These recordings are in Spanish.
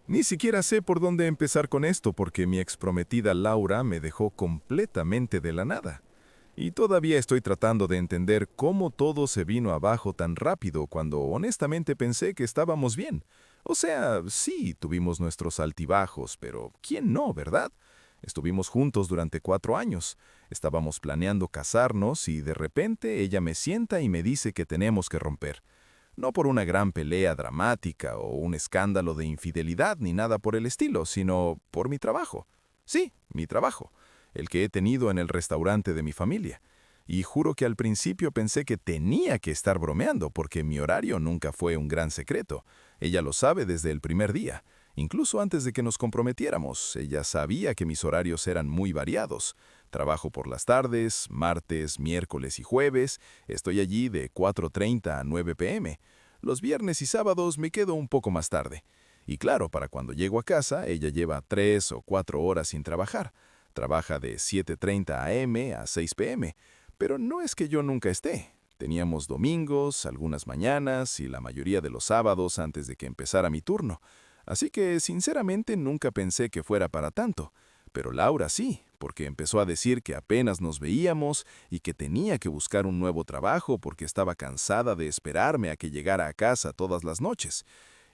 Ni siquiera sé por dónde empezar con esto porque mi exprometida Laura me dejó completamente de la nada. Y todavía estoy tratando de entender cómo todo se vino abajo tan rápido cuando honestamente pensé que estábamos bien. O sea, sí, tuvimos nuestros altibajos, pero ¿quién no, verdad? Estuvimos juntos durante 4 años. Estábamos planeando casarnos y de repente ella me sienta y me dice que tenemos que romper. No por una gran pelea dramática o un escándalo de infidelidad ni nada por el estilo, sino por mi trabajo. Sí, mi trabajo, el que he tenido en el restaurante de mi familia. Y juro que al principio pensé que tenía que estar bromeando porque mi horario nunca fue un gran secreto. Ella lo sabe desde el primer día. Incluso antes de que nos comprometiéramos, ella sabía que mis horarios eran muy variados. Trabajo por las tardes, martes, miércoles y jueves. Estoy allí de 4:30 a 9 p.m. Los viernes y sábados me quedo un poco más tarde. Y claro, para cuando llego a casa, ella lleva 3 o 4 horas sin trabajar. Trabaja de 7:30 a.m. a 6 p.m. Pero no es que yo nunca esté. Teníamos domingos, algunas mañanas y la mayoría de los sábados antes de que empezara mi turno. Así que, sinceramente, nunca pensé que fuera para tanto. Pero Laura sí, porque empezó a decir que apenas nos veíamos y que tenía que buscar un nuevo trabajo porque estaba cansada de esperarme a que llegara a casa todas las noches.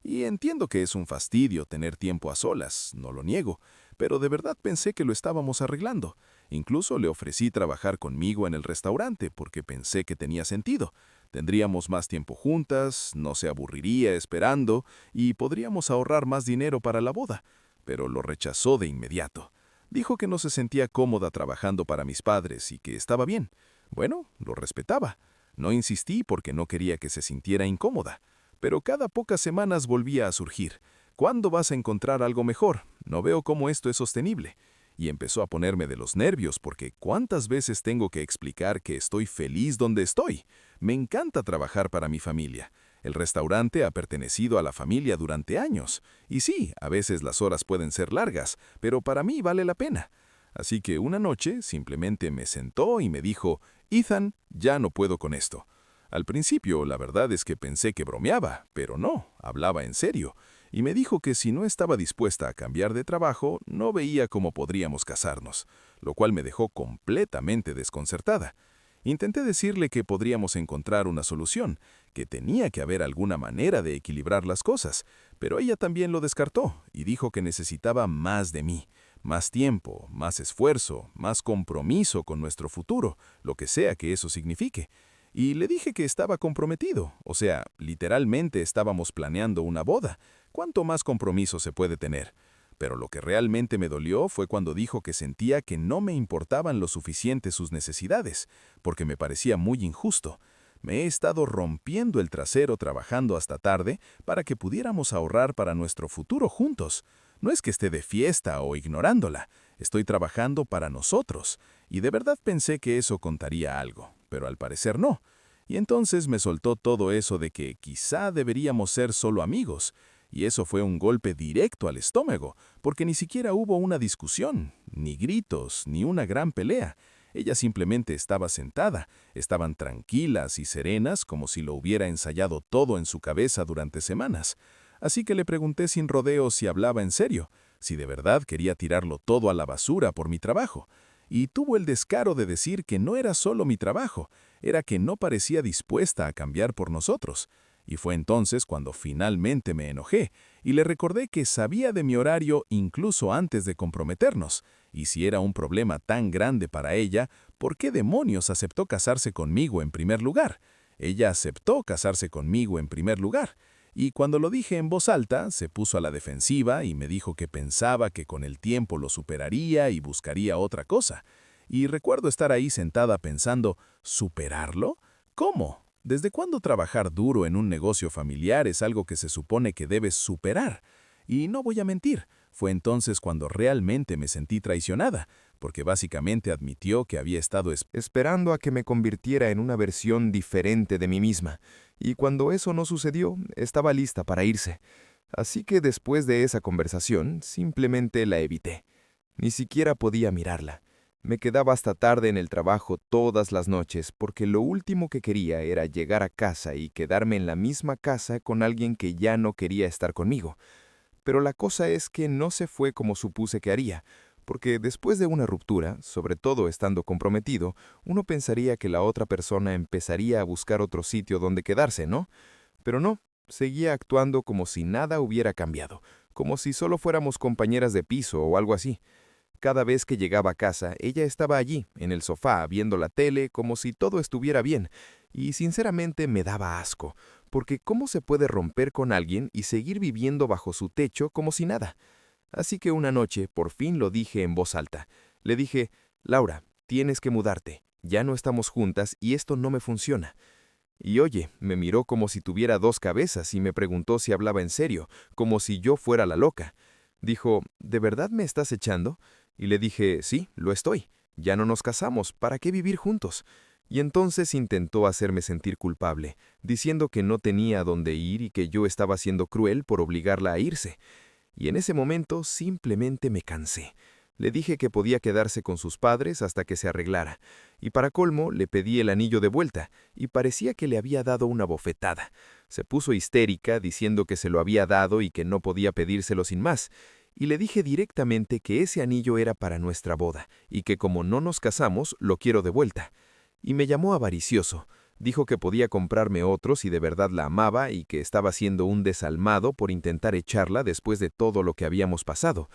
Y entiendo que es un fastidio tener tiempo a solas, no lo niego, pero de verdad pensé que lo estábamos arreglando. Incluso le ofrecí trabajar conmigo en el restaurante porque pensé que tenía sentido. Tendríamos más tiempo juntas, no se aburriría esperando y podríamos ahorrar más dinero para la boda. Pero lo rechazó de inmediato. Dijo que no se sentía cómoda trabajando para mis padres y que estaba bien. Bueno, lo respetaba. No insistí porque no quería que se sintiera incómoda. Pero cada pocas semanas volvía a surgir. ¿Cuándo vas a encontrar algo mejor? No veo cómo esto es sostenible. Y empezó a ponerme de los nervios porque ¿cuántas veces tengo que explicar que estoy feliz donde estoy? Me encanta trabajar para mi familia. El restaurante ha pertenecido a la familia durante años. Y sí, a veces las horas pueden ser largas, pero para mí vale la pena. Así que una noche simplemente me sentó y me dijo, Ethan, ya no puedo con esto. Al principio, la verdad es que pensé que bromeaba, pero no, hablaba en serio, y me dijo que si no estaba dispuesta a cambiar de trabajo, no veía cómo podríamos casarnos, lo cual me dejó completamente desconcertada. Intenté decirle que podríamos encontrar una solución, que tenía que haber alguna manera de equilibrar las cosas, pero ella también lo descartó y dijo que necesitaba más de mí, más tiempo, más esfuerzo, más compromiso con nuestro futuro, lo que sea que eso signifique. Y le dije que estaba comprometido, o sea, literalmente estábamos planeando una boda. ¿Cuánto más compromiso se puede tener? Pero lo que realmente me dolió fue cuando dijo que sentía que no me importaban lo suficiente sus necesidades, porque me parecía muy injusto. Me he estado rompiendo el trasero trabajando hasta tarde para que pudiéramos ahorrar para nuestro futuro juntos. No es que esté de fiesta o ignorándola, estoy trabajando para nosotros, y de verdad pensé que eso contaría algo, pero al parecer no. Y entonces me soltó todo eso de que quizá deberíamos ser solo amigos, y eso fue un golpe directo al estómago, porque ni siquiera hubo una discusión, ni gritos, ni una gran pelea. Ella simplemente estaba sentada, estaban tranquilas y serenas como si lo hubiera ensayado todo en su cabeza durante semanas. Así que le pregunté sin rodeos si hablaba en serio, si de verdad quería tirarlo todo a la basura por mi trabajo. Y tuvo el descaro de decir que no era solo mi trabajo, era que no parecía dispuesta a cambiar por nosotros. Y fue entonces cuando finalmente me enojé y le recordé que sabía de mi horario incluso antes de comprometernos, y si era un problema tan grande para ella, ¿por qué demonios aceptó casarse conmigo en primer lugar? Ella aceptó casarse conmigo en primer lugar, y cuando lo dije en voz alta, se puso a la defensiva y me dijo que pensaba que con el tiempo lo superaría y buscaría otra cosa. Y recuerdo estar ahí sentada pensando, ¿superarlo? ¿Cómo? ¿Desde cuándo trabajar duro en un negocio familiar es algo que se supone que debes superar? Y no voy a mentir, fue entonces cuando realmente me sentí traicionada, porque básicamente admitió que había estado esperando a que me convirtiera en una versión diferente de mí misma, y cuando eso no sucedió, estaba lista para irse. Así que después de esa conversación, simplemente la evité. Ni siquiera podía mirarla. Me quedaba hasta tarde en el trabajo todas las noches porque lo último que quería era llegar a casa y quedarme en la misma casa con alguien que ya no quería estar conmigo. Pero la cosa es que no se fue como supuse que haría, porque después de una ruptura, sobre todo estando comprometido, uno pensaría que la otra persona empezaría a buscar otro sitio donde quedarse, ¿no? Pero no, seguía actuando como si nada hubiera cambiado, como si solo fuéramos compañeras de piso o algo así. Cada vez que llegaba a casa, ella estaba allí, en el sofá, viendo la tele, como si todo estuviera bien, y sinceramente me daba asco, porque ¿cómo se puede romper con alguien y seguir viviendo bajo su techo como si nada? Así que una noche, por fin lo dije en voz alta. Le dije, Laura, tienes que mudarte, ya no estamos juntas y esto no me funciona. Y oye, me miró como si tuviera dos cabezas y me preguntó si hablaba en serio, como si yo fuera la loca. Dijo, ¿de verdad me estás echando? Y le dije, sí, lo estoy. Ya no nos casamos, ¿para qué vivir juntos? Y entonces intentó hacerme sentir culpable, diciendo que no tenía a dónde ir y que yo estaba siendo cruel por obligarla a irse. Y en ese momento simplemente me cansé. Le dije que podía quedarse con sus padres hasta que se arreglara, y para colmo le pedí el anillo de vuelta, y parecía que le había dado una bofetada. Se puso histérica diciendo que se lo había dado y que no podía pedírselo sin más, y le dije directamente que ese anillo era para nuestra boda, y que como no nos casamos, lo quiero de vuelta. Y me llamó avaricioso. Dijo que podía comprarme otro si de verdad la amaba y que estaba siendo un desalmado por intentar echarla después de todo lo que habíamos pasado.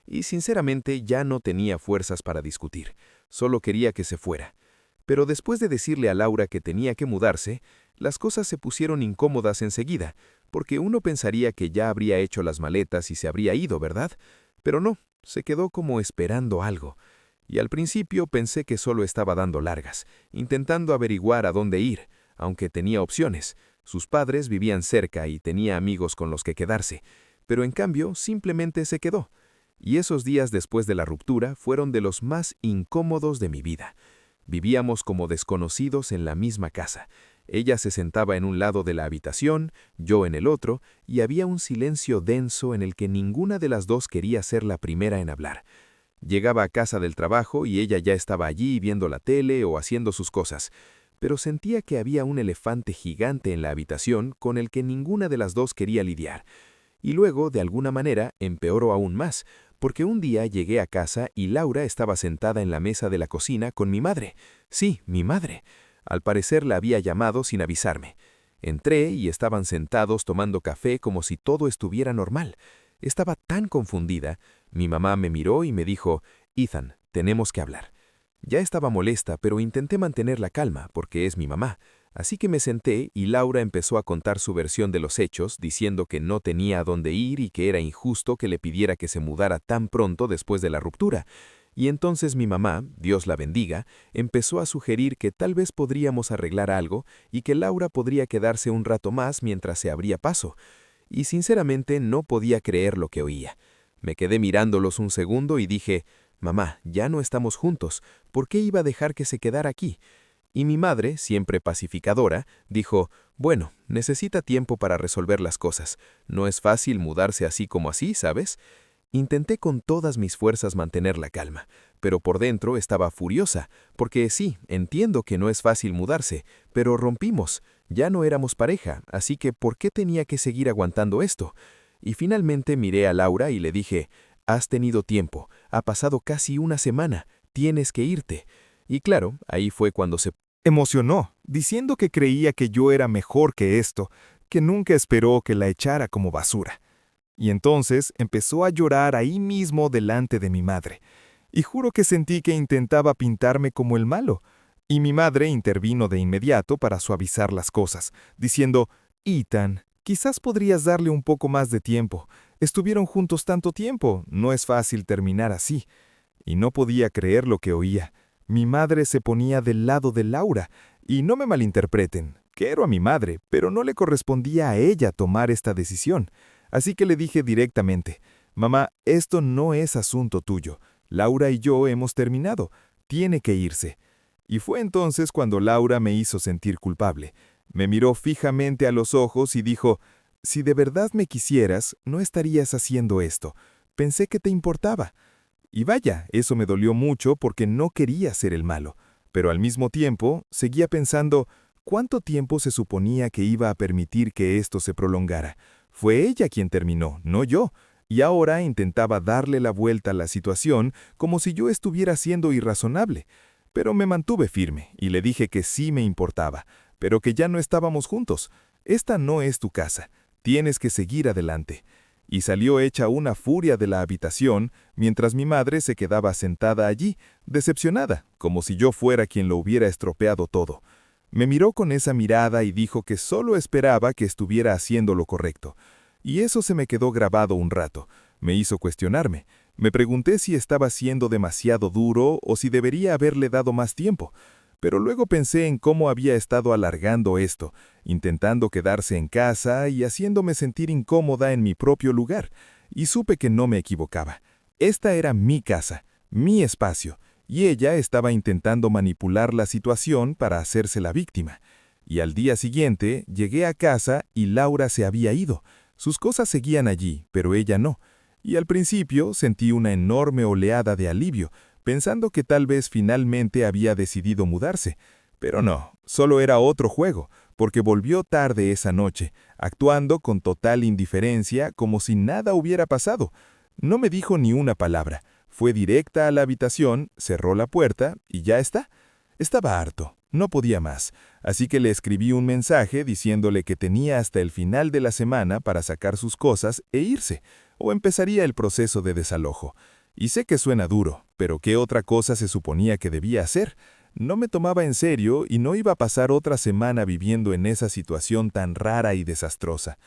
Y sinceramente ya no tenía fuerzas para discutir. Solo quería que se fuera. Pero después de decirle a Laura que tenía que mudarse, las cosas se pusieron incómodas enseguida, porque uno pensaría que ya habría hecho las maletas y se habría ido, ¿verdad? Pero no, se quedó como esperando algo. Y al principio pensé que solo estaba dando largas, intentando averiguar a dónde ir, aunque tenía opciones. Sus padres vivían cerca y tenía amigos con los que quedarse, pero en cambio simplemente se quedó. Y esos días después de la ruptura fueron de los más incómodos de mi vida. Vivíamos como desconocidos en la misma casa. Ella se sentaba en un lado de la habitación, yo en el otro, y había un silencio denso en el que ninguna de las dos quería ser la primera en hablar. Llegaba a casa del trabajo y ella ya estaba allí viendo la tele o haciendo sus cosas, pero sentía que había un elefante gigante en la habitación con el que ninguna de las dos quería lidiar. Y luego, de alguna manera, empeoró aún más, porque un día llegué a casa y Laura estaba sentada en la mesa de la cocina con mi madre. Sí, mi madre. Al parecer la había llamado sin avisarme. Entré y estaban sentados tomando café como si todo estuviera normal. Estaba tan confundida. Mi mamá me miró y me dijo, Ethan, tenemos que hablar. Ya estaba molesta, pero intenté mantener la calma, porque es mi mamá. Así que me senté y Laura empezó a contar su versión de los hechos, diciendo que no tenía a dónde ir y que era injusto que le pidiera que se mudara tan pronto después de la ruptura. Y entonces mi mamá, Dios la bendiga, empezó a sugerir que tal vez podríamos arreglar algo y que Laura podría quedarse un rato más mientras se abría paso. Y sinceramente no podía creer lo que oía. Me quedé mirándolos un segundo y dije, «Mamá, ya no estamos juntos, ¿por qué iba a dejar que se quedara aquí?» Y mi madre, siempre pacificadora, dijo, «Bueno, necesita tiempo para resolver las cosas. No es fácil mudarse así como así, ¿sabes?» Intenté con todas mis fuerzas mantener la calma, pero por dentro estaba furiosa, porque sí, entiendo que no es fácil mudarse, pero rompimos, ya no éramos pareja, así que ¿por qué tenía que seguir aguantando esto? Y finalmente miré a Laura y le dije, «Has tenido tiempo, ha pasado casi una semana, tienes que irte». Y claro, ahí fue cuando se emocionó, diciendo que creía que yo era mejor que esto, que nunca esperó que la echara como basura. Y entonces empezó a llorar ahí mismo delante de mi madre. Y juro que sentí que intentaba pintarme como el malo. Y mi madre intervino de inmediato para suavizar las cosas, diciendo, «Ethan, quizás podrías darle un poco más de tiempo. Estuvieron juntos tanto tiempo, no es fácil terminar así». Y no podía creer lo que oía. Mi madre se ponía del lado de Laura, y no me malinterpreten, quiero a mi madre, pero no le correspondía a ella tomar esta decisión. Así que le dije directamente, «Mamá, esto no es asunto tuyo. Laura y yo hemos terminado. Tiene que irse». Y fue entonces cuando Laura me hizo sentir culpable. Me miró fijamente a los ojos y dijo, «Si de verdad me quisieras, no estarías haciendo esto. Pensé que te importaba». Y vaya, eso me dolió mucho porque no quería ser el malo. Pero al mismo tiempo, seguía pensando, ¿cuánto tiempo se suponía que iba a permitir que esto se prolongara? Fue ella quien terminó, no yo. y ahora intentaba darle la vuelta a la situación como si yo estuviera siendo irrazonable. Pero me mantuve firme y le dije que sí me importaba, pero que ya no estábamos juntos. Esta no es tu casa. Tienes que seguir adelante. Y salió hecha una furia de la habitación, mientras mi madre se quedaba sentada allí, decepcionada, como si yo fuera quien lo hubiera estropeado todo. Me miró con esa mirada y dijo que solo esperaba que estuviera haciendo lo correcto. Y eso se me quedó grabado un rato. Me hizo cuestionarme. Me pregunté si estaba siendo demasiado duro o si debería haberle dado más tiempo. Pero luego pensé en cómo había estado alargando esto, intentando quedarse en casa y haciéndome sentir incómoda en mi propio lugar, y supe que no me equivocaba. Esta era mi casa, mi espacio, y ella estaba intentando manipular la situación para hacerse la víctima. Y al día siguiente llegué a casa y Laura se había ido. Sus cosas seguían allí, pero ella no. Y al principio sentí una enorme oleada de alivio, pensando que tal vez finalmente había decidido mudarse. Pero no, solo era otro juego, porque volvió tarde esa noche, actuando con total indiferencia como si nada hubiera pasado. No me dijo ni una palabra, fue directa a la habitación, cerró la puerta y ya está. Estaba harto, no podía más, así que le escribí un mensaje diciéndole que tenía hasta el final de la semana para sacar sus cosas e irse, o empezaría el proceso de desalojo. Y sé que suena duro, pero ¿qué otra cosa se suponía que debía hacer? No me tomaba en serio y no iba a pasar otra semana viviendo en esa situación tan rara y desastrosa.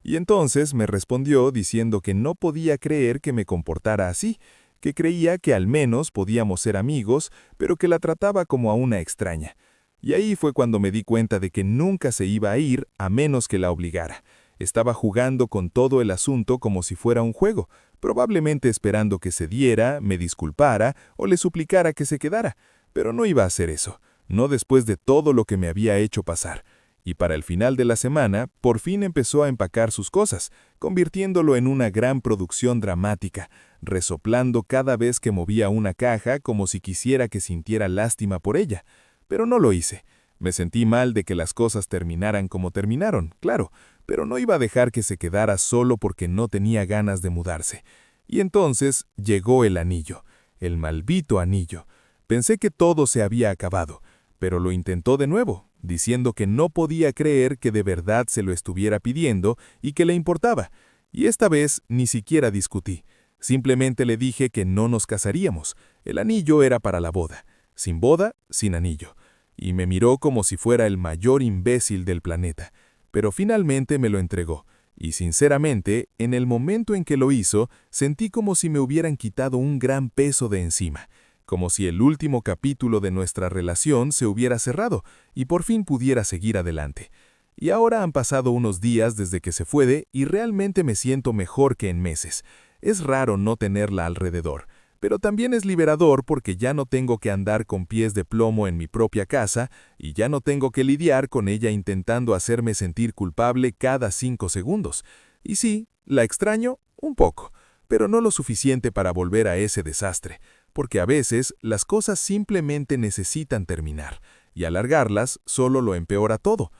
Y entonces me respondió diciendo que no podía creer que me comportara así, que creía que al menos podíamos ser amigos, pero que la trataba como a una extraña. Y ahí fue cuando me di cuenta de que nunca se iba a ir a menos que la obligara. Estaba jugando con todo el asunto como si fuera un juego, probablemente esperando que se diera, me disculpara o le suplicara que se quedara, pero no iba a hacer eso, no después de todo lo que me había hecho pasar. Y para el final de la semana, por fin empezó a empacar sus cosas, convirtiéndolo en una gran producción dramática, resoplando cada vez que movía una caja como si quisiera que sintiera lástima por ella. Pero no lo hice. Me sentí mal de que las cosas terminaran como terminaron, claro, pero no iba a dejar que se quedara solo porque no tenía ganas de mudarse. Y entonces llegó el anillo, el maldito anillo. Pensé que todo se había acabado, pero lo intentó de nuevo, diciendo que no podía creer que de verdad se lo estuviera pidiendo y que le importaba. Y esta vez ni siquiera discutí. Simplemente le dije que no nos casaríamos. El anillo era para la boda. Sin boda, sin anillo. Y me miró como si fuera el mayor imbécil del planeta. Pero finalmente me lo entregó. Y sinceramente, en el momento en que lo hizo, sentí como si me hubieran quitado un gran peso de encima. Como si el último capítulo de nuestra relación se hubiera cerrado y por fin pudiera seguir adelante. Y ahora han pasado unos días desde que se fue y realmente me siento mejor que en meses. Es raro no tenerla alrededor, pero también es liberador porque ya no tengo que andar con pies de plomo en mi propia casa y ya no tengo que lidiar con ella intentando hacerme sentir culpable cada 5 segundos. Y sí, la extraño un poco, pero no lo suficiente para volver a ese desastre, porque a veces las cosas simplemente necesitan terminar, y alargarlas solo lo empeora todo.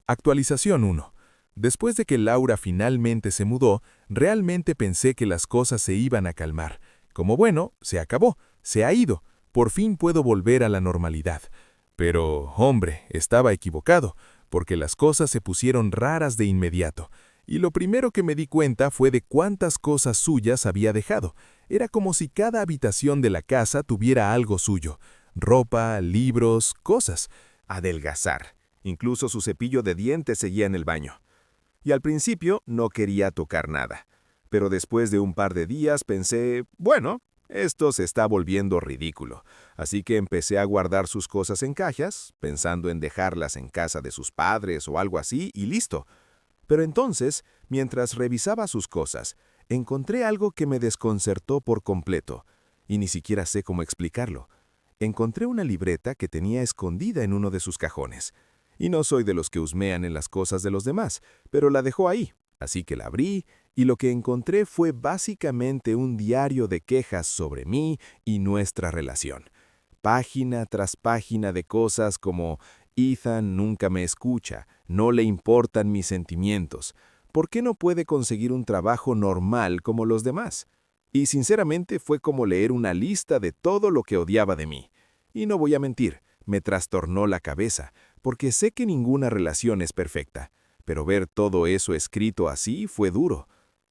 Actualización 1. Después de que Laura finalmente se mudó, realmente pensé que las cosas se iban a calmar. Como bueno, se acabó, se ha ido, por fin puedo volver a la normalidad. Pero, hombre, estaba equivocado, porque las cosas se pusieron raras de inmediato. Y lo primero que me di cuenta fue de cuántas cosas suyas había dejado. Era como si cada habitación de la casa tuviera algo suyo. Ropa, libros, cosas. Adelgazar. Incluso su cepillo de dientes seguía en el baño. Y al principio no quería tocar nada. Pero después de un par de días pensé, bueno, esto se está volviendo ridículo. Así que empecé a guardar sus cosas en cajas, pensando en dejarlas en casa de sus padres o algo así, y listo. Pero entonces, mientras revisaba sus cosas, encontré algo que me desconcertó por completo, y ni siquiera sé cómo explicarlo. Encontré una libreta que tenía escondida en uno de sus cajones. Y no soy de los que husmean en las cosas de los demás, pero la dejó ahí, así que la abrí, y lo que encontré fue básicamente un diario de quejas sobre mí y nuestra relación. Página tras página de cosas como: Ethan nunca me escucha, no le importan mis sentimientos. ¿por qué no puede conseguir un trabajo normal como los demás? Y sinceramente fue como leer una lista de todo lo que odiaba de mí. Y no voy a mentir, me trastornó la cabeza, porque sé que ninguna relación es perfecta, pero ver todo eso escrito así fue duro.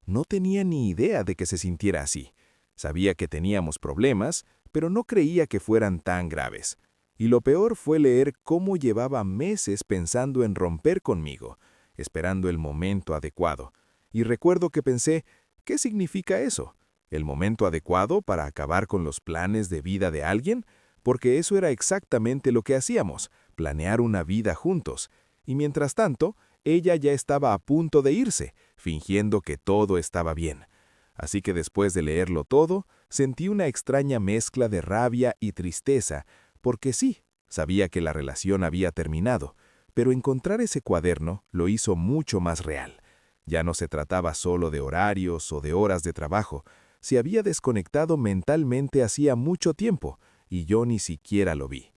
No tenía ni idea de que se sintiera así. Sabía que teníamos problemas, pero no creía que fueran tan graves. Y lo peor fue leer cómo llevaba meses pensando en romper conmigo, esperando el momento adecuado. Y recuerdo que pensé, ¿qué significa eso? ¿El momento adecuado para acabar con los planes de vida de alguien? Porque eso era exactamente lo que hacíamos, planear una vida juntos. Y mientras tanto, ella ya estaba a punto de irse, fingiendo que todo estaba bien. Así que después de leerlo todo, sentí una extraña mezcla de rabia y tristeza, porque sí, sabía que la relación había terminado, pero encontrar ese cuaderno lo hizo mucho más real. Ya no se trataba solo de horarios o de horas de trabajo, se había desconectado mentalmente hacía mucho tiempo, y yo ni siquiera lo vi.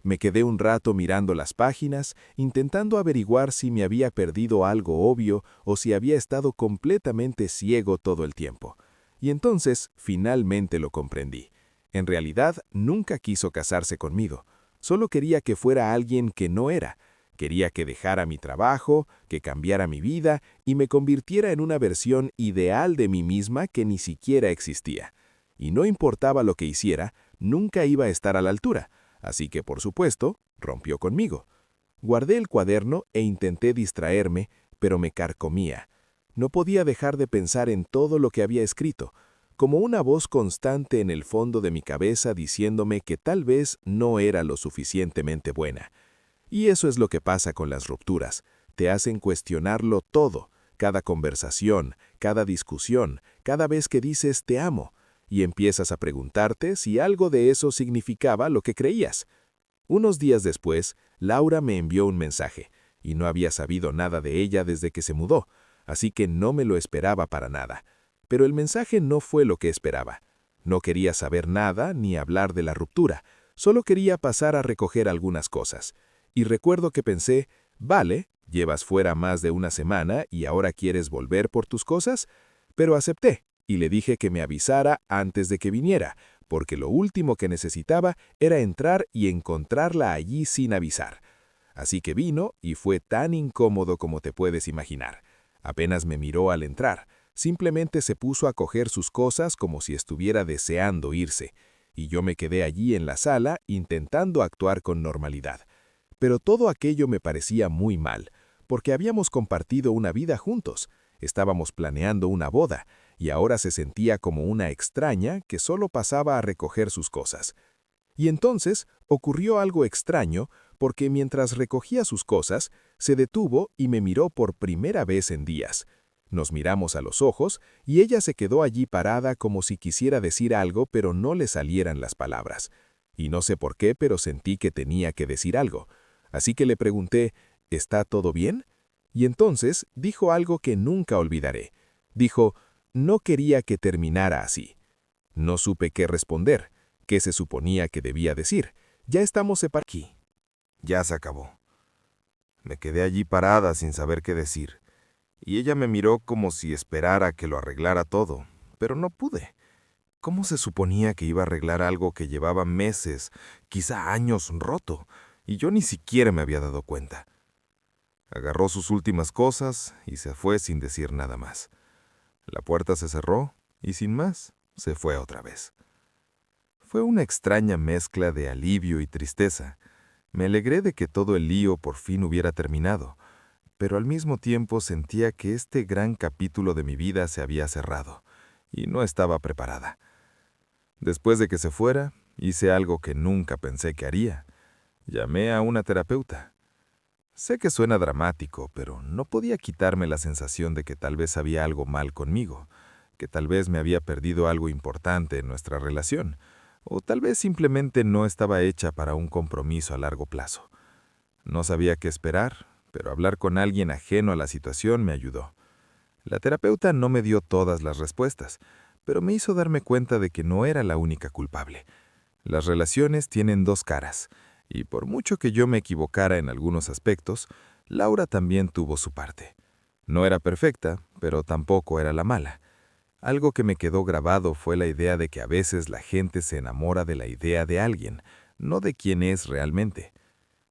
Me quedé un rato mirando las páginas, intentando averiguar si me había perdido algo obvio o si había estado completamente ciego todo el tiempo. Y entonces, finalmente lo comprendí. En realidad, nunca quiso casarse conmigo. Solo quería que fuera alguien que no era. Quería que dejara mi trabajo, que cambiara mi vida y me convirtiera en una versión ideal de mí misma que ni siquiera existía. Y no importaba lo que hiciera, nunca iba a estar a la altura. Así que, por supuesto, rompió conmigo. Guardé el cuaderno e intenté distraerme, pero me carcomía. No podía dejar de pensar en todo lo que había escrito, como una voz constante en el fondo de mi cabeza diciéndome que tal vez no era lo suficientemente buena. Y eso es lo que pasa con las rupturas. Te hacen cuestionarlo todo, cada conversación, cada discusión, cada vez que dices te amo, y empiezas a preguntarte si algo de eso significaba lo que creías. Unos días después, Laura me envió un mensaje, y no había sabido nada de ella desde que se mudó, así que no me lo esperaba para nada. Pero el mensaje no fue lo que esperaba. No quería saber nada ni hablar de la ruptura, solo quería pasar a recoger algunas cosas. Y recuerdo que pensé, vale, llevas fuera más de una semana y ahora quieres volver por tus cosas, pero acepté. Y le dije que me avisara antes de que viniera, porque lo último que necesitaba era entrar y encontrarla allí sin avisar. Así que vino y fue tan incómodo como te puedes imaginar. Apenas me miró al entrar, simplemente se puso a coger sus cosas como si estuviera deseando irse, y yo me quedé allí en la sala intentando actuar con normalidad. Pero todo aquello me parecía muy mal, porque habíamos compartido una vida juntos, estábamos planeando una boda, y ahora se sentía como una extraña que solo pasaba a recoger sus cosas. Y entonces ocurrió algo extraño, porque mientras recogía sus cosas, se detuvo y me miró por primera vez en días. Nos miramos a los ojos y ella se quedó allí parada como si quisiera decir algo, pero no le salieran las palabras. Y no sé por qué, pero sentí que tenía que decir algo. Así que le pregunté, ¿está todo bien? Y entonces dijo algo que nunca olvidaré. Dijo, no quería que terminara así. No supe qué responder, qué se suponía que debía decir. Ya estamos separados. Aquí. Ya se acabó. Me quedé allí parada sin saber qué decir, y ella me miró como si esperara que lo arreglara todo, pero no pude. ¿Cómo se suponía que iba a arreglar algo que llevaba meses, quizá años roto, y yo ni siquiera me había dado cuenta? Agarró sus últimas cosas y se fue sin decir nada más. La puerta se cerró y sin más, se fue otra vez. Fue una extraña mezcla de alivio y tristeza. Me alegré de que todo el lío por fin hubiera terminado, pero al mismo tiempo sentía que este gran capítulo de mi vida se había cerrado, y no estaba preparada. Después de que se fuera, hice algo que nunca pensé que haría. Llamé a una terapeuta. Sé que suena dramático, pero no podía quitarme la sensación de que tal vez había algo mal conmigo, que tal vez me había perdido algo importante en nuestra relación, o tal vez simplemente no estaba hecha para un compromiso a largo plazo. No sabía qué esperar, pero hablar con alguien ajeno a la situación me ayudó. La terapeuta no me dio todas las respuestas, pero me hizo darme cuenta de que no era la única culpable. Las relaciones tienen dos caras, y por mucho que yo me equivocara en algunos aspectos, Laura también tuvo su parte. No era perfecta, pero tampoco era la mala. Algo que me quedó grabado fue la idea de que a veces la gente se enamora de la idea de alguien, no de quién es realmente.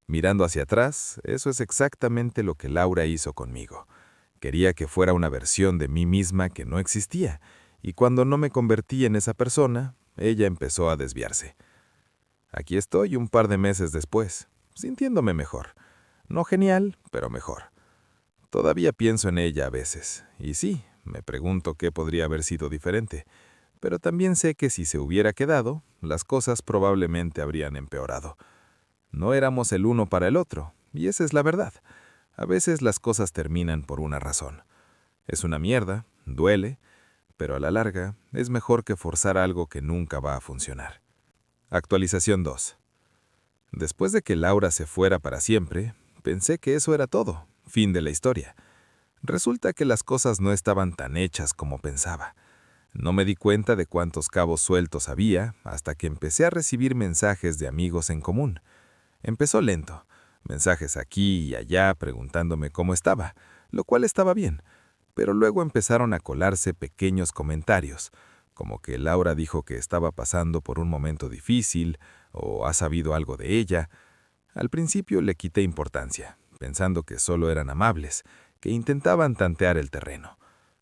Mirando hacia atrás, eso es exactamente lo que Laura hizo conmigo. Quería que fuera una versión de mí misma que no existía, y cuando no me convertí en esa persona, ella empezó a desviarse. Aquí estoy un par de meses después, sintiéndome mejor. No genial, pero mejor. Todavía pienso en ella a veces, y sí, me pregunto qué podría haber sido diferente, pero también sé que si se hubiera quedado, las cosas probablemente habrían empeorado. No éramos el uno para el otro, y esa es la verdad. A veces las cosas terminan por una razón. Es una mierda, duele, pero a la larga es mejor que forzar algo que nunca va a funcionar. Actualización 2. Después de que Laura se fuera para siempre, pensé que eso era todo, fin de la historia. Resulta que las cosas no estaban tan hechas como pensaba. No me di cuenta de cuántos cabos sueltos había hasta que empecé a recibir mensajes de amigos en común. Empezó lento, mensajes aquí y allá preguntándome cómo estaba, lo cual estaba bien, pero luego empezaron a colarse pequeños comentarios, como que Laura dijo que estaba pasando por un momento difícil o ha sabido algo de ella. Al principio le quité importancia, pensando que solo eran amables, que intentaban tantear el terreno.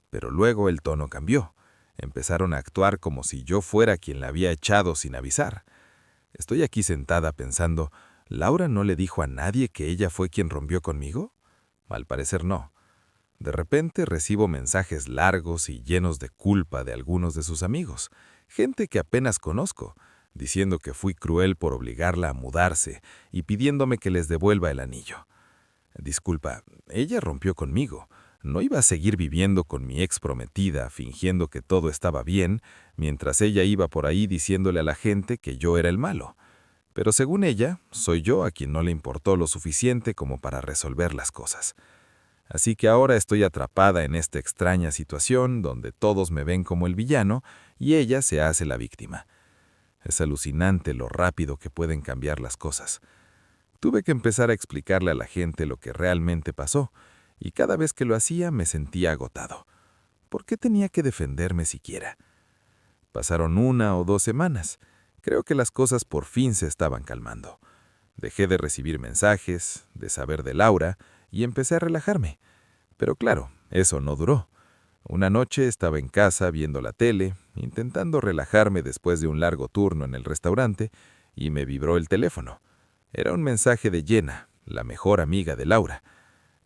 Pero luego el tono cambió. Empezaron a actuar como si yo fuera quien la había echado sin avisar. Estoy aquí sentada pensando, ¿Laura no le dijo a nadie que ella fue quien rompió conmigo? Al parecer no. De repente recibo mensajes largos y llenos de culpa de algunos de sus amigos, gente que apenas conozco, diciendo que fui cruel por obligarla a mudarse y pidiéndome que les devuelva el anillo. Disculpa, ella rompió conmigo. No iba a seguir viviendo con mi ex prometida, fingiendo que todo estaba bien, mientras ella iba por ahí diciéndole a la gente que yo era el malo. Pero según ella, soy yo a quien no le importó lo suficiente como para resolver las cosas. Así que ahora estoy atrapada en esta extraña situación donde todos me ven como el villano y ella se hace la víctima. Es alucinante lo rápido que pueden cambiar las cosas. Tuve que empezar a explicarle a la gente lo que realmente pasó, y cada vez que lo hacía me sentía agotado. ¿Por qué tenía que defenderme siquiera? Pasaron 1 o 2 semanas. Creo que las cosas por fin se estaban calmando. Dejé de recibir mensajes, de saber de Laura, y empecé a relajarme. Pero claro, eso no duró. Una noche estaba en casa viendo la tele, intentando relajarme después de un largo turno en el restaurante, y me vibró el teléfono. Era un mensaje de Jenna, la mejor amiga de Laura.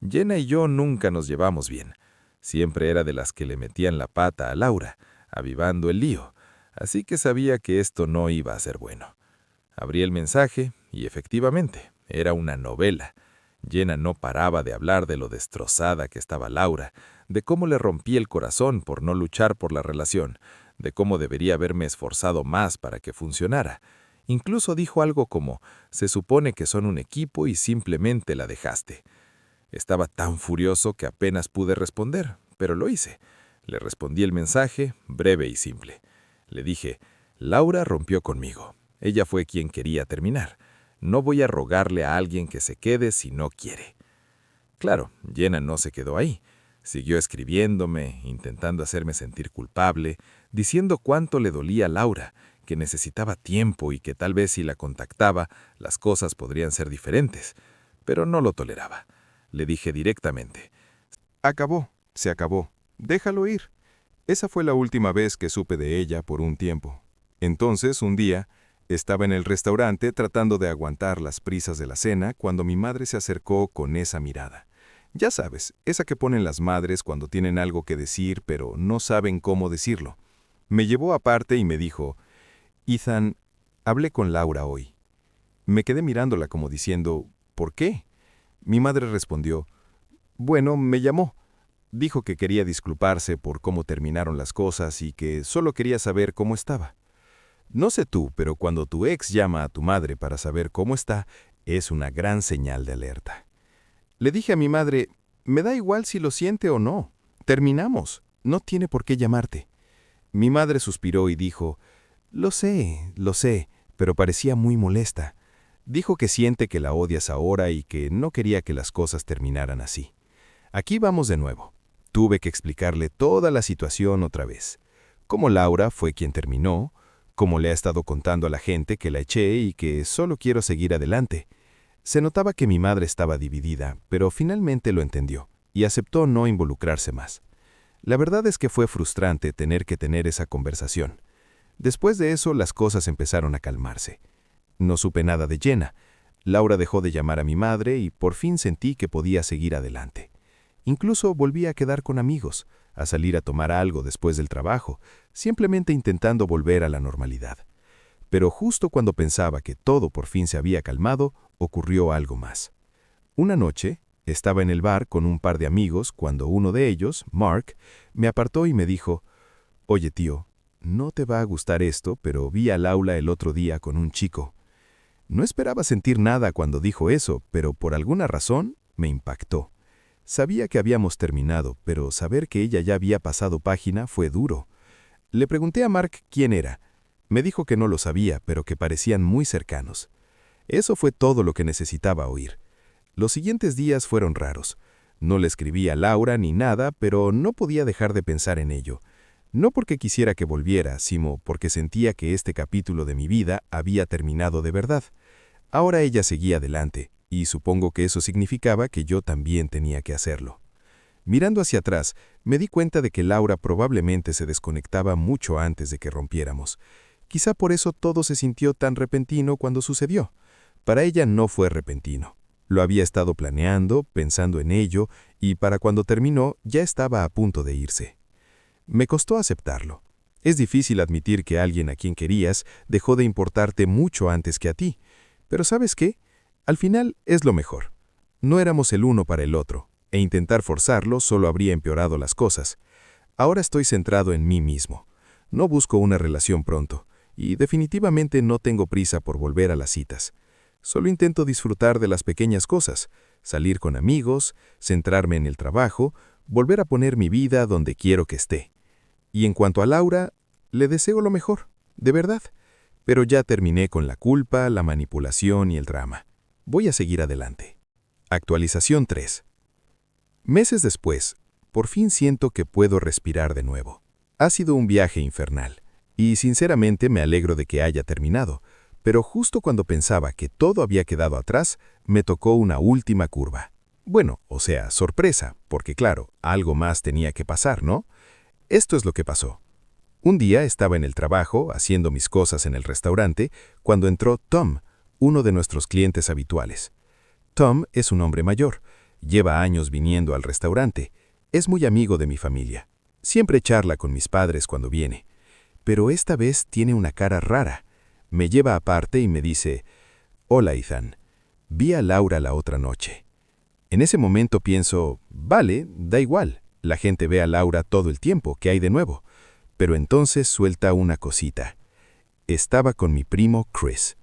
Jenna y yo nunca nos llevamos bien. Siempre era de las que le metían la pata a Laura, avivando el lío, así que sabía que esto no iba a ser bueno. Abrí el mensaje y efectivamente, era una novela. Jenna no paraba de hablar de lo destrozada que estaba Laura, de cómo le rompí el corazón por no luchar por la relación, de cómo debería haberme esforzado más para que funcionara. Incluso dijo algo como, se supone que son un equipo y simplemente la dejaste. Estaba tan furioso que apenas pude responder, pero lo hice. Le respondí el mensaje, breve y simple. Le dije, Laura rompió conmigo. Ella fue quien quería terminar. No voy a rogarle a alguien que se quede si no quiere. Claro, Jenna no se quedó ahí. Siguió escribiéndome, intentando hacerme sentir culpable, diciendo cuánto le dolía a Laura, que necesitaba tiempo y que tal vez si la contactaba, las cosas podrían ser diferentes. Pero no lo toleraba. Le dije directamente, Acabó, se acabó. Déjalo ir. Esa fue la última vez que supe de ella por un tiempo. Entonces, un día, estaba en el restaurante tratando de aguantar las prisas de la cena cuando mi madre se acercó con esa mirada. Ya sabes, esa que ponen las madres cuando tienen algo que decir pero no saben cómo decirlo. Me llevó aparte y me dijo, Ethan, hablé con Laura hoy. Me quedé mirándola como diciendo, ¿por qué? Mi madre respondió, bueno, me llamó. Dijo que quería disculparse por cómo terminaron las cosas y que solo quería saber cómo estaba. No sé tú, pero cuando tu ex llama a tu madre para saber cómo está, es una gran señal de alerta. Le dije a mi madre, me da igual si lo siente o no. Terminamos. No tiene por qué llamarte. Mi madre suspiró y dijo, lo sé, pero parecía muy molesta. Dijo que siente que la odias ahora y que no quería que las cosas terminaran así. Aquí vamos de nuevo. Tuve que explicarle toda la situación otra vez. Cómo Laura fue quien terminó, cómo le ha estado contando a la gente que la eché y que solo quiero seguir adelante. Se notaba que mi madre estaba dividida, pero finalmente lo entendió y aceptó no involucrarse más. La verdad es que fue frustrante tener que tener esa conversación. Después de eso, las cosas empezaron a calmarse. No supe nada de Jenna. Laura dejó de llamar a mi madre y por fin sentí que podía seguir adelante. Incluso volví a quedar con amigos, a salir a tomar algo después del trabajo, simplemente intentando volver a la normalidad. Pero justo cuando pensaba que todo por fin se había calmado, ocurrió algo más. Una noche, estaba en el bar con un par de amigos cuando uno de ellos, Mark, me apartó y me dijo: «Oye, tío, no te va a gustar esto, pero vi al aula el otro día con un chico». No esperaba sentir nada cuando dijo eso, pero por alguna razón me impactó. Sabía que habíamos terminado, pero saber que ella ya había pasado página fue duro. Le pregunté a Mark quién era. Me dijo que no lo sabía, pero que parecían muy cercanos. Eso fue todo lo que necesitaba oír. Los siguientes días fueron raros. No le escribí a Laura ni nada, pero no podía dejar de pensar en ello. No porque quisiera que volviera, sino porque sentía que este capítulo de mi vida había terminado de verdad. Ahora ella seguía adelante, y supongo que eso significaba que yo también tenía que hacerlo. Mirando hacia atrás, me di cuenta de que Laura probablemente se desconectaba mucho antes de que rompiéramos. Quizá por eso todo se sintió tan repentino cuando sucedió. Para ella no fue repentino. Lo había estado planeando, pensando en ello, y para cuando terminó ya estaba a punto de irse. Me costó aceptarlo. Es difícil admitir que alguien a quien querías dejó de importarte mucho antes que a ti. Pero ¿sabes qué? Al final es lo mejor. No éramos el uno para el otro, e intentar forzarlo solo habría empeorado las cosas. Ahora estoy centrado en mí mismo. No busco una relación pronto, y definitivamente no tengo prisa por volver a las citas. Solo intento disfrutar de las pequeñas cosas, salir con amigos, centrarme en el trabajo, volver a poner mi vida donde quiero que esté. Y en cuanto a Laura, le deseo lo mejor, de verdad. Pero ya terminé con la culpa, la manipulación y el drama. Voy a seguir adelante. Actualización 3. Meses después, por fin siento que puedo respirar de nuevo. Ha sido un viaje infernal, y sinceramente me alegro de que haya terminado, pero justo cuando pensaba que todo había quedado atrás, me tocó una última curva. Bueno, o sea, sorpresa, porque claro, algo más tenía que pasar, ¿no? Esto es lo que pasó. Un día estaba en el trabajo, haciendo mis cosas en el restaurante, cuando entró Tom, uno de nuestros clientes habituales. Tom es un hombre mayor, lleva años viniendo al restaurante, es muy amigo de mi familia. Siempre charla con mis padres cuando viene. Pero esta vez tiene una cara rara. Me lleva aparte y me dice: «Hola, Ethan. Vi a Laura la otra noche». En ese momento pienso: vale, da igual, la gente ve a Laura todo el tiempo, ¿qué hay de nuevo? Pero entonces suelta una cosita. Estaba con mi primo Chris.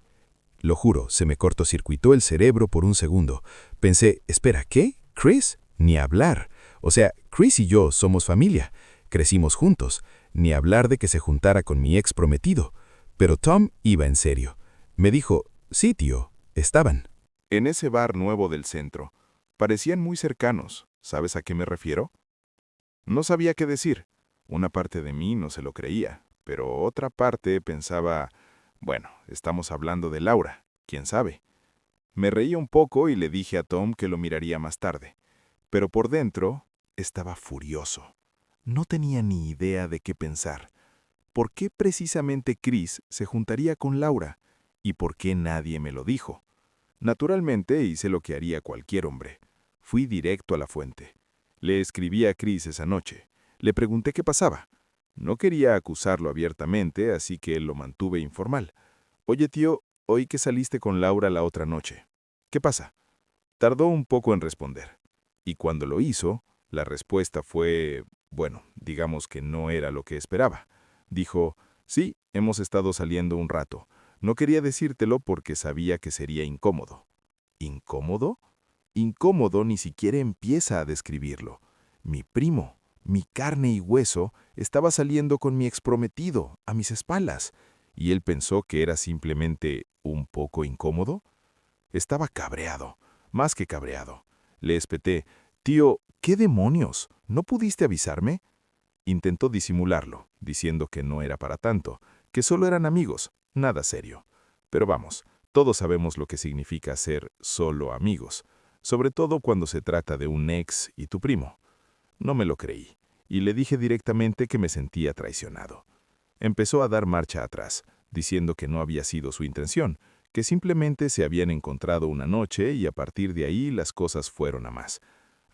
Lo juro, se me cortocircuitó el cerebro por un segundo. Pensé, espera, ¿qué? ¿Chris? Ni hablar. O sea, Chris y yo somos familia. Crecimos juntos. Ni hablar de que se juntara con mi ex prometido. Pero Tom iba en serio. Me dijo, sí, tío, estaban. En ese bar nuevo del centro. Parecían muy cercanos. ¿Sabes a qué me refiero? No sabía qué decir. Una parte de mí no se lo creía, pero otra parte pensaba, bueno, estamos hablando de Laura, ¿quién sabe? Me reí un poco y le dije a Tom que lo miraría más tarde, pero por dentro estaba furioso. No tenía ni idea de qué pensar. ¿Por qué precisamente Chris se juntaría con Laura? ¿Y por qué nadie me lo dijo? Naturalmente hice lo que haría cualquier hombre. Fui directo a la fuente. Le escribí a Chris esa noche. Le pregunté qué pasaba. No quería acusarlo abiertamente, así que lo mantuve informal. Oye, tío, oí que saliste con Laura la otra noche. ¿Qué pasa? Tardó un poco en responder. Y cuando lo hizo, la respuesta fue, bueno, digamos que no era lo que esperaba. Dijo, sí, hemos estado saliendo un rato. No quería decírtelo porque sabía que sería incómodo. ¿Incómodo? Incómodo ni siquiera empieza a describirlo. Mi primo, mi carne y hueso, estaba saliendo con mi exprometido, a mis espaldas, y él pensó que era simplemente un poco incómodo. Estaba cabreado, más que cabreado. Le espeté, tío, ¿Qué demonios? ¿No pudiste avisarme? Intentó disimularlo, diciendo que no era para tanto, que solo eran amigos, nada serio. Pero vamos, todos sabemos lo que significa ser solo amigos, sobre todo cuando se trata de un ex y tu primo. No me lo creí, y le dije directamente que me sentía traicionado. Empezó a dar marcha atrás, diciendo que no había sido su intención, que simplemente se habían encontrado una noche y a partir de ahí las cosas fueron a más.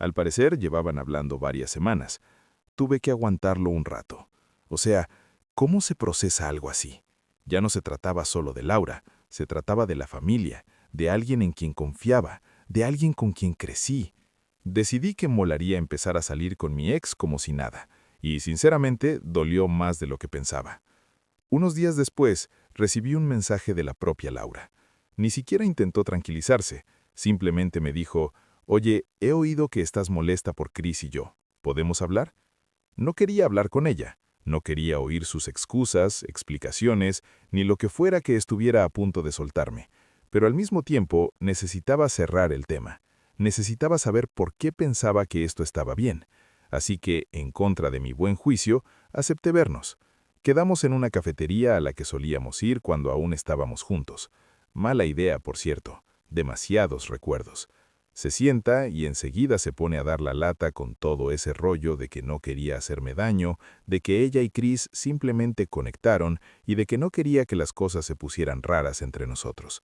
Al parecer llevaban hablando varias semanas. Tuve que aguantarlo un rato. O sea, ¿cómo se procesa algo así? Ya no se trataba solo de Laura, se trataba de la familia, de alguien en quien confiaba, de alguien con quien crecí. Decidí que molaría empezar a salir con mi ex como si nada, y sinceramente dolió más de lo que pensaba. Unos días después, recibí un mensaje de la propia Laura. Ni siquiera intentó tranquilizarse, simplemente me dijo, «Oye, he oído que estás molesta por Chris y yo. ¿Podemos hablar?» No quería hablar con ella, no quería oír sus excusas, explicaciones, ni lo que fuera que estuviera a punto de soltarme, pero al mismo tiempo necesitaba cerrar el tema. Necesitaba saber por qué pensaba que esto estaba bien. Así que, en contra de mi buen juicio, acepté vernos. Quedamos en una cafetería a la que solíamos ir cuando aún estábamos juntos. Mala idea, por cierto. Demasiados recuerdos. Se sienta y enseguida se pone a dar la lata con todo ese rollo de que no quería hacerme daño, de que ella y Chris simplemente conectaron y de que no quería que las cosas se pusieran raras entre nosotros.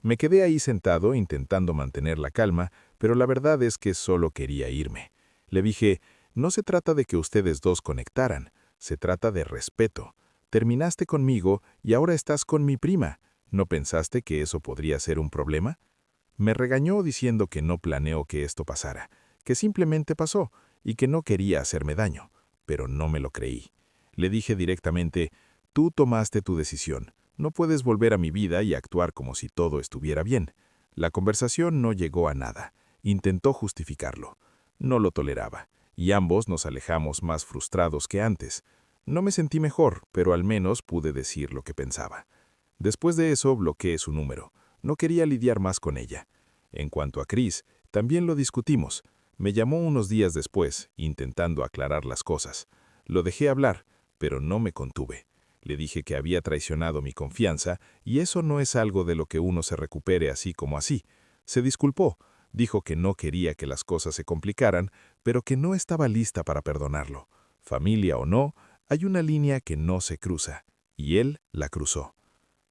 Me quedé ahí sentado intentando mantener la calma, pero la verdad es que solo quería irme. Le dije, no se trata de que ustedes dos conectaran, se trata de respeto. Terminaste conmigo y ahora estás con mi prima. ¿No pensaste que eso podría ser un problema? Me regañó diciendo que no planeó que esto pasara, que simplemente pasó y que no quería hacerme daño, pero no me lo creí. Le dije directamente, tú tomaste tu decisión, no puedes volver a mi vida y actuar como si todo estuviera bien. La conversación no llegó a nada, intentó justificarlo. No lo toleraba, y ambos nos alejamos más frustrados que antes. No me sentí mejor, pero al menos pude decir lo que pensaba. Después de eso bloqueé su número. No quería lidiar más con ella. En cuanto a Chris, también lo discutimos. Me llamó unos días después, intentando aclarar las cosas. Lo dejé hablar, pero no me contuve. Le dije que había traicionado mi confianza y eso no es algo de lo que uno se recupere así como así. Se disculpó, dijo que no quería que las cosas se complicaran, pero que no estaba lista para perdonarlo. Familia o no, hay una línea que no se cruza, y él la cruzó.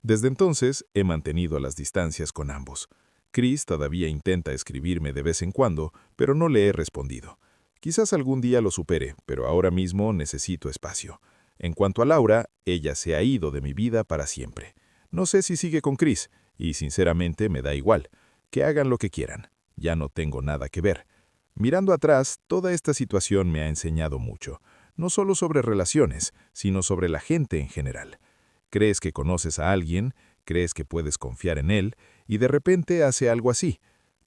Desde entonces he mantenido las distancias con ambos. Chris todavía intenta escribirme de vez en cuando, pero no le he respondido. Quizás algún día lo supere, pero ahora mismo necesito espacio. En cuanto a Laura, ella se ha ido de mi vida para siempre. No sé si sigue con Chris, y sinceramente me da igual. Que hagan lo que quieran. Ya no tengo nada que ver. Mirando atrás, toda esta situación me ha enseñado mucho. No solo sobre relaciones, sino sobre la gente en general. Crees que conoces a alguien, crees que puedes confiar en él, y de repente hace algo así.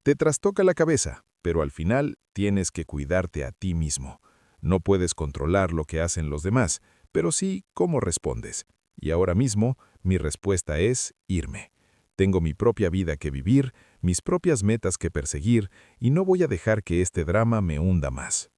Te trastoca la cabeza, pero al final tienes que cuidarte a ti mismo. No puedes controlar lo que hacen los demás, pero sí cómo respondes. Y ahora mismo, mi respuesta es irme. Tengo mi propia vida que vivir, mis propias metas que perseguir, y no voy a dejar que este drama me hunda más.